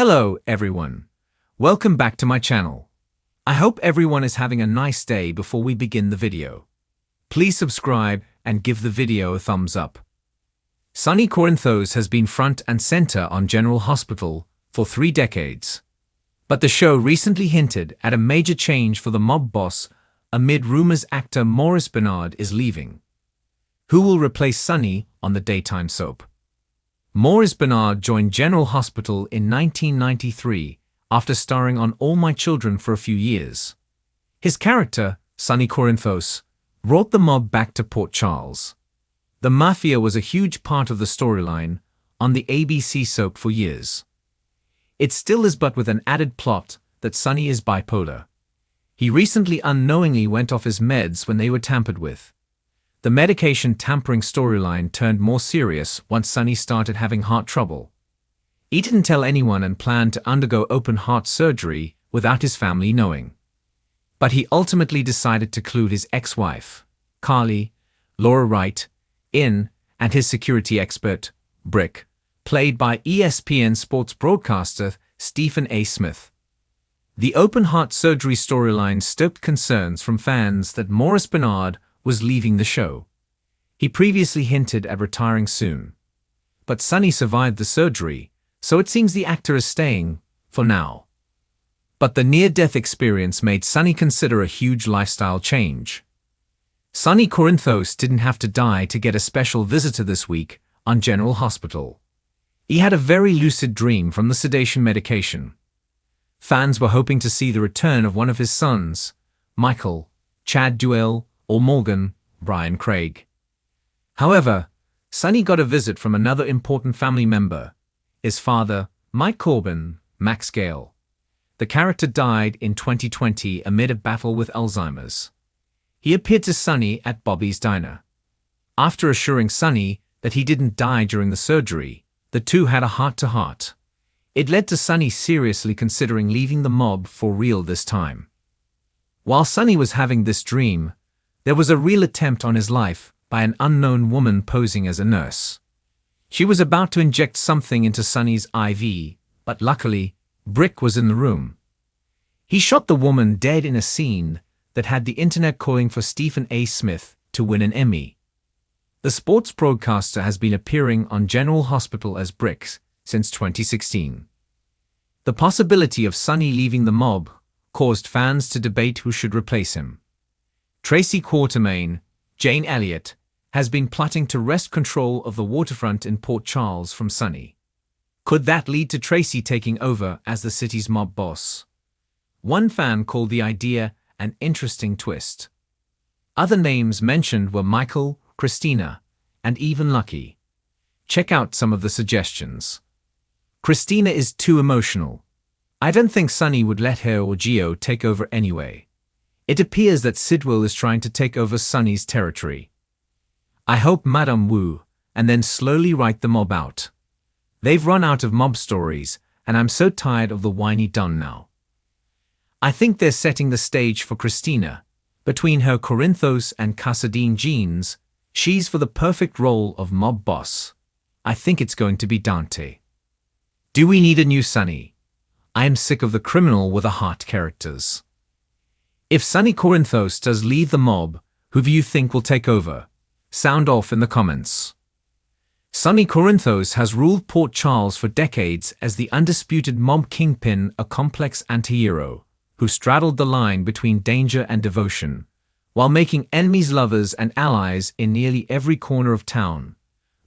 Hello, everyone. Welcome back to my channel. I hope everyone is having a nice day before we begin the video. Please subscribe and give the video a thumbs up. Sonny Corinthos has been front and center on General Hospital for 3 decades. But the show recently hinted at a major change for the mob boss amid rumors actor Maurice Benard is leaving. Who will replace Sonny on the daytime soap? Maurice Benard joined General Hospital in 1993 after starring on All My Children for a few years. His character, Sonny Corinthos, brought the mob back to Port Charles. The mafia was a huge part of the storyline on the ABC soap for years. It still is, but with an added plot that Sonny is bipolar. He recently unknowingly went off his meds when they were tampered with. The medication tampering storyline turned more serious once Sonny started having heart trouble. He didn't tell anyone and planned to undergo open heart surgery without his family knowing. But he ultimately decided to clue his ex-wife, Carly, Laura Wright, in, and his security expert, Brick, played by ESPN sports broadcaster Stephen A. Smith. The open heart surgery storyline stoked concerns from fans that Maurice Benard was leaving the show. He previously hinted at retiring soon. But Sonny survived the surgery, so it seems the actor is staying, for now. But the near-death experience made Sonny consider a huge lifestyle change. Sonny Corinthos didn't have to die to get a special visitor this week on General Hospital. He had a very lucid dream from the sedation medication. Fans were hoping to see the return of one of his sons, Michael, Chad Duell, or Morgan, Brian Craig. However, Sonny got a visit from another important family member, his father, Mike Corbin, Max Gale. The character died in 2020 amid a battle with Alzheimer's. He appeared to Sonny at Bobby's Diner. After assuring Sonny that he didn't die during the surgery, the two had a heart-to-heart. It led to Sonny seriously considering leaving the mob for real this time. While Sonny was having this dream, there was a real attempt on his life by an unknown woman posing as a nurse. She was about to inject something into Sonny's IV, but luckily, Brick was in the room. He shot the woman dead in a scene that had the internet calling for Stephen A. Smith to win an Emmy. The sports broadcaster has been appearing on General Hospital as Brick since 2016. The possibility of Sonny leaving the mob caused fans to debate who should replace him. Tracy Quartermain, Jane Elliott, has been plotting to wrest control of the waterfront in Port Charles from Sonny. Could that lead to Tracy taking over as the city's mob boss? One fan called the idea an interesting twist. Other names mentioned were Michael, Christina, and even Lucky. Check out some of the suggestions. Christina is too emotional. I don't think Sonny would let her or Gio take over anyway. It appears that Sidwell is trying to take over Sonny's territory. I hope Madame Wu, and then slowly write the mob out. They've run out of mob stories, and I'm so tired of the whiny dun now. I think they're setting the stage for Christina. Between her Corinthos and Casadine genes, she's for the perfect role of mob boss. I think it's going to be Dante. Do we need a new Sonny? I am sick of the criminal with a heart characters. If Sonny Corinthos does leave the mob, who do you think will take over? Sound off in the comments. Sonny Corinthos has ruled Port Charles for decades as the undisputed mob kingpin, a complex anti-hero who straddled the line between danger and devotion, while making enemies lovers and allies in nearly every corner of town.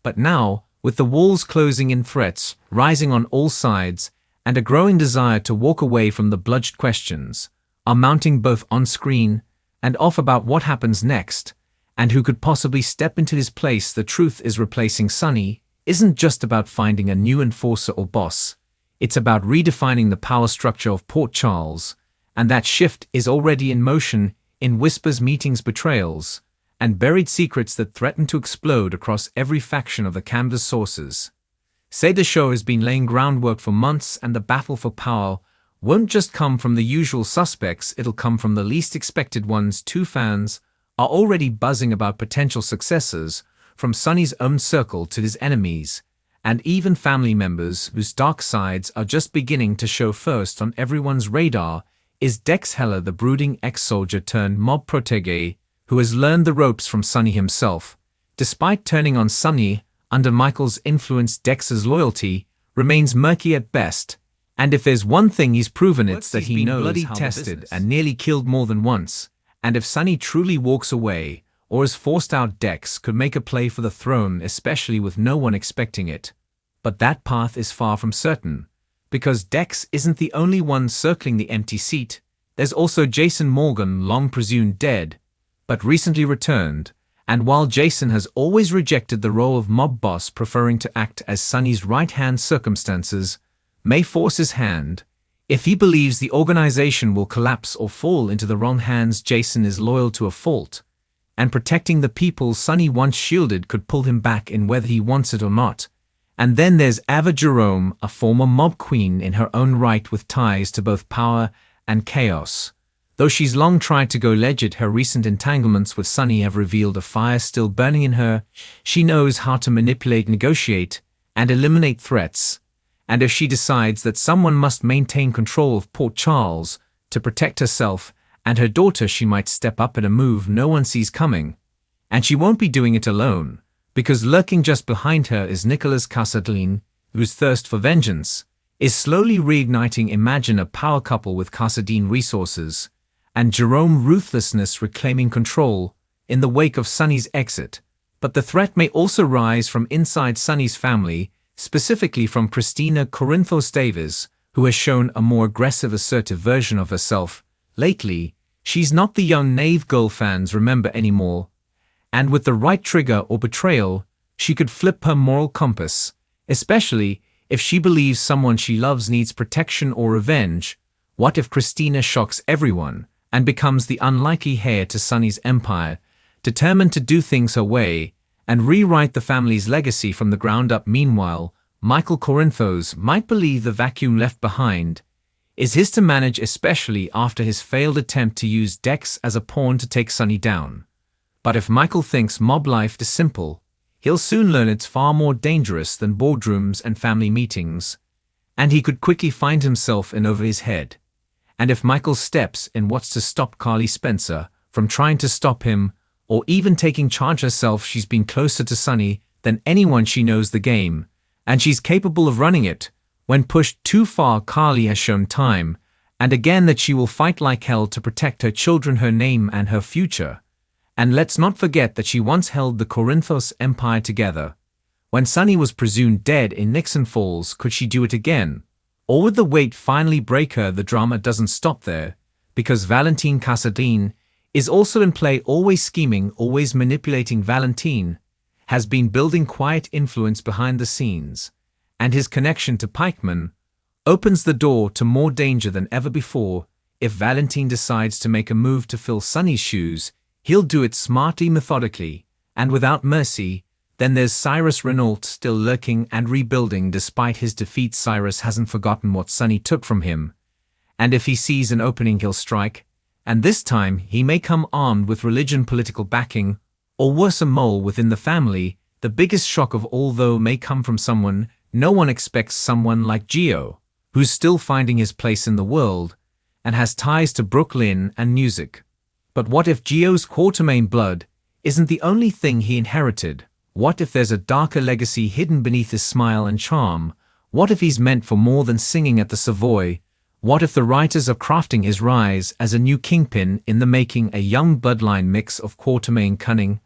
But now, with the walls closing in, threats rising on all sides, and a growing desire to walk away from the bludgeoned questions, are mounting both on-screen and off about what happens next, and who could possibly step into his place. The truth is, replacing Sonny isn't just about finding a new enforcer or boss, it's about redefining the power structure of Port Charles, and that shift is already in motion in whispers, meetings, betrayals, and buried secrets that threaten to explode across every faction of the canvas. Sources say the show has been laying groundwork for months, and the battle for power won't just come from the usual suspects, it'll come from the least expected ones. Two fans are already buzzing about potential successors, from Sonny's own circle to his enemies, and even family members whose dark sides are just beginning to show first on everyone's radar is Dex Heller, the brooding ex-soldier turned mob protégé who has learned the ropes from Sonny himself. Despite turning on Sonny under Michael's influence, Dex's loyalty remains murky at best, and if there's one thing he's proven, it's that he knows bloody tested and nearly killed more than once, and if Sonny truly walks away or is forced out, Dex could make a play for the throne, especially with no one expecting it. But that path is far from certain, because Dex isn't the only one circling the empty seat. There's also Jason Morgan, long presumed dead, but recently returned, and while Jason has always rejected the role of mob boss, preferring to act as Sonny's right-hand, circumstances may force his hand. If he believes the organization will collapse or fall into the wrong hands, Jason is loyal to a fault, and protecting the people Sonny once shielded could pull him back in whether he wants it or not. And then there's Ava Jerome, a former mob queen in her own right with ties to both power and chaos. Though she's long tried to go legit, her recent entanglements with Sonny have revealed a fire still burning in her. She knows how to manipulate, negotiate, and eliminate threats. And if she decides that someone must maintain control of Port Charles to protect herself and her daughter, she might step up at a move no one sees coming. And she won't be doing it alone, because lurking just behind her is Nicholas Casadine, whose thirst for vengeance is slowly reigniting. Imagine a power couple with Casadine resources and Jerome ruthlessness reclaiming control in the wake of Sonny's exit. But the threat may also rise from inside Sonny's family, specifically from Christina Corinthos Davis, who has shown a more aggressive, assertive version of herself lately. She's not the young naive girl fans remember anymore, and with the right trigger or betrayal, she could flip her moral compass, especially if she believes someone she loves needs protection or revenge. What if Christina shocks everyone and becomes the unlikely heir to Sonny's empire, determined to do things her way and rewrite the family's legacy from the ground up? Meanwhile, Michael Corinthos might believe the vacuum left behind is his to manage, especially after his failed attempt to use Dex as a pawn to take Sonny down. But if Michael thinks mob life is simple, he'll soon learn it's far more dangerous than boardrooms and family meetings, and he could quickly find himself in over his head. And if Michael steps in, what's to stop Carly Spencer from trying to stop him, or even taking charge herself? She's been closer to Sonny than anyone. She knows the game, and she's capable of running it. When pushed too far, Carly has shown time and again that she will fight like hell to protect her children, her name, and her future. And let's not forget that she once held the Corinthos empire together. When Sonny was presumed dead in Nixon Falls, could she do it again? Or would the weight finally break her? The drama doesn't stop there, because Valentine Casadine is also in play, always scheming, always manipulating. Valentine has been building quiet influence behind the scenes, and his connection to Pikeman opens the door to more danger than ever before. If Valentine decides to make a move to fill Sonny's shoes, he'll do it smartly, methodically, and without mercy. Then there's Cyrus Renault, still lurking and rebuilding despite his defeat. Cyrus hasn't forgotten what Sonny took from him, and if he sees an opening, he'll strike. And this time he may come armed with religion, political backing, or worse, a mole within the family. The biggest shock of all, though, may come from someone no one expects, someone like Gio, who's still finding his place in the world and has ties to Brooklyn and music. But what if Gio's Quatermain blood isn't the only thing he inherited? What if there's a darker legacy hidden beneath his smile and charm? What if he's meant for more than singing at the Savoy? What if the writers are crafting his rise as a new kingpin in the making, a young bloodline mix of Quatermain cunning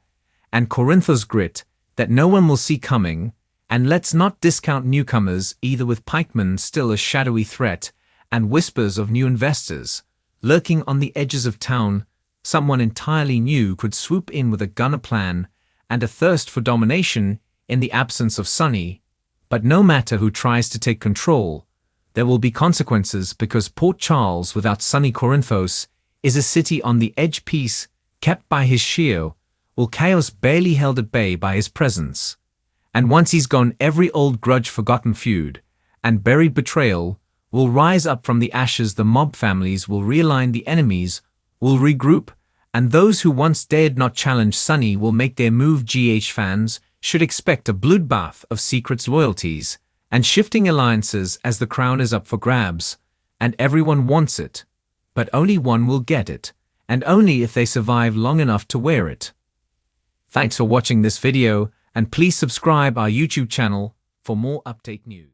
and Corinthos grit that no one will see coming? And let's not discount newcomers either, with Pikeman still a shadowy threat and whispers of new investors lurking on the edges of town. Someone entirely new could swoop in with a gunner plan and a thirst for domination in the absence of Sonny. But no matter who tries to take control, there will be consequences, because Port Charles without Sonny Corinthos is a city on the edge, peace kept by his shield, while chaos barely held at bay by his presence. And once he's gone, every old grudge, forgotten feud, and buried betrayal will rise up from the ashes. The mob families will realign, the enemies will regroup, and those who once dared not challenge Sonny will make their move. GH fans, should expect a bloodbath of secrets, loyalties, and shifting alliances as the crown is up for grabs, and everyone wants it, but only one will get it, and only if they survive long enough to wear it. Thanks for watching this video, and please subscribe our YouTube channel for more update news.